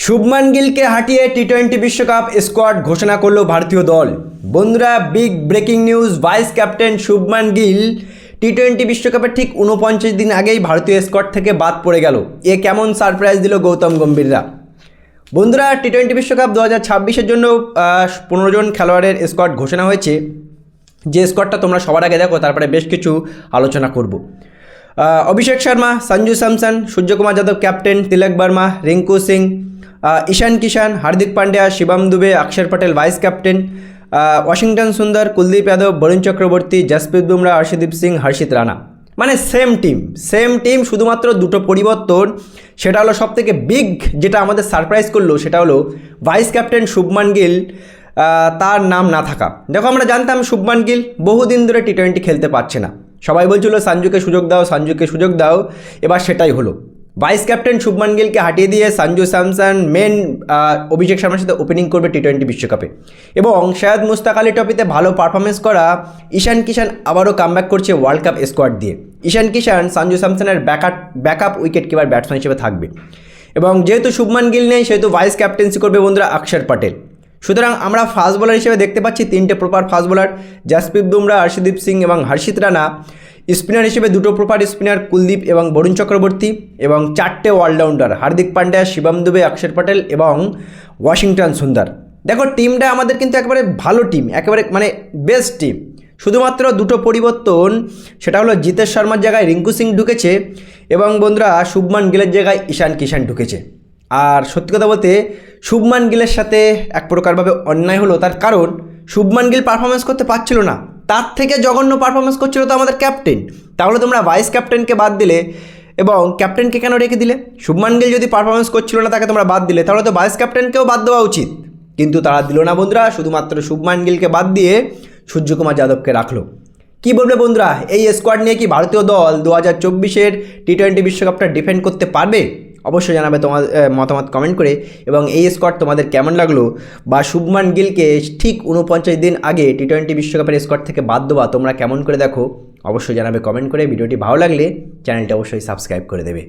শুভমান গিলকে হাঁটিয়ে টি-20 বিশ্বকাপ স্কোয়াড ঘোষণা করলো ভারতীয় দল। বন্ধুরা, big breaking news, vice captain Shubman Gill T বিশ্বকাপের ঠিক 49 দিন আগেই ভারতীয় স্কোয়াড থেকে বাদ পড়ে গেল। এ কেমন সারপ্রাইজ দিল গৌতম গম্ভীররা। বন্ধুরা, টি-20 বিশ্বকাপ 2026-এর জন্য 15 জন খেলোয়াড়ের স্কোয়াড ঘোষণা হয়েছে। যে স্কোয়াডটা তোমরা সবার আগে দেখো, তারপরে বেশ কিছু আলোচনা করব। অভিষেক শর্মা, সঞ্জু স্যামসন, সূর্যকুমার যাদব ক্যাপ্টেন, তিলক বর্মা, রিঙ্কু সিং, ঈশান কিষান, হার্দিক পান্ডিয়া, শিবম দুবে, অক্ষর পটেল ভাইস ক্যাপ্টেন, ওয়াশিংটন সুন্দর, কুলদীপ যাদব, বরুণ চক্রবর্তী, জসপ্রীত বুমরা, অর্শদীপ সিং, হর্ষিত রানা। মানে সেম টিম, শুধুমাত্র দুটো পরিবর্তন। সেটা হলো সবথেকে বিগ, যেটা আমাদের সারপ্রাইজ করলো, সেটা হলো ভাইস ক্যাপ্টেন শুভমান গিল তার নাম না থাকা। দেখো, আমরা জানতাম শুভমান গিল বহুদিন ধরে টি-20 খেলতে পারছে না। সবাই বলছিল সঞ্জুকে সুযোগ দাও, এবার সেটাই হলো। ভাইস ক্যাপ্টেন শুভমান গিলকে হাঁটিয়ে দিয়ে সঞ্জু স্যামসন মেন অভিষেক শর্মার সাথে ওপেনিং করবে টি-20 বিশ্বকাপে। এবং সৈয়দ মুশতাক আলী ট্রফিতে ভালো পারফরমেন্স করা ঈশান কিষান আবারও কামব্যাক করছে ওয়ার্ল্ড কাপ স্কোয়াড দিয়ে। ঈশান কিষান সঞ্জু স্যামসনের ব্যাকআপ উইকেট কিপার ব্যাটসম্যান হিসেবে থাকবে। এবং যেহেতু শুভমান গিল নেই, সেহেতু ভাইস ক্যাপ্টেন্সি করবে বন্ধুরা অক্ষর পটেল। সুতরাং আমরা ফাস্ট বোলার হিসেবে দেখতে পাচ্ছি 3টে proper fast bowler, Jasprit Bumrah, Arshdeep Singh এবং হর্ষিত রানা। স্পিনার হিসেবে 2টো প্রপার স্পিনার, কুলদীপ এবং বরুণ চক্রবর্তী। এবং 4টে অলরাউন্ডার, হার্দিক পান্ডিয়া, শিবম দুবে, অক্ষর পটেল এবং ওয়াশিংটন সুন্দর। দেখো, টিমটা আমাদের কিন্তু একেবারে ভালো টিম, একেবারে মানে বেস্ট টিম। শুধুমাত্র 2টো পরিবর্তন, সেটা হলো জিতেশ শর্মার জায়গায় রিঙ্কু সিং ঢুকেছে এবং বন্ধুরা শুভমান গিলের জায়গায় ঈশান কিষান ঢুকেছে। আর সত্যি কথা বলতে শুভমান গিলের সাথে এক প্রকারভাবে অন্যায় হলো, তার কারণ শুভমান গিল পারফরমেন্স করতে পারছিল না, তার থেকে জঘন্য পারফরমেন্স করছিল তো আমাদের ক্যাপ্টেন। তাহলে তোমরা ভাইস ক্যাপ্টেনকে বাদ দিলে এবং ক্যাপ্টেনকে কেন রেখে দিলে? শুভমান গিল যদি পারফরমেন্স করছিল না, তাকে তোমরা বাদ দিলে, তাহলে তো ভাইস ক্যাপ্টেনকেও বাদ দেওয়া উচিত। কিন্তু তারা দিল না বন্ধুরা, শুধুমাত্র শুভমান গিলকে বাদ দিয়ে সূর্যকুমার যাদবকে রাখলো। কী বলবে বন্ধুরা, এই স্কোয়াড নিয়ে কি ভারতীয় দল 2024-এর টি-20 বিশ্বকাপটা ডিফেন্ড করতে পারবে? অবশ্যই জানাবে তোমার মতামত কমেন্ট করে। এবং এই স্কোয়াড তোমাদের কেমন লাগলো, বা শুভমান গিলকে ঠিক 49 দিন আগে টি-20 বিশ্বকাপের স্কোয়াড থেকে বাদ দেওয়া তোমরা কেমন করে দেখো, অবশ্যই জানাবে কমেন্ট করে। ভিডিওটি ভালো লাগলে চ্যানেলটা অবশ্যই সাবস্ক্রাইব করে দেবে।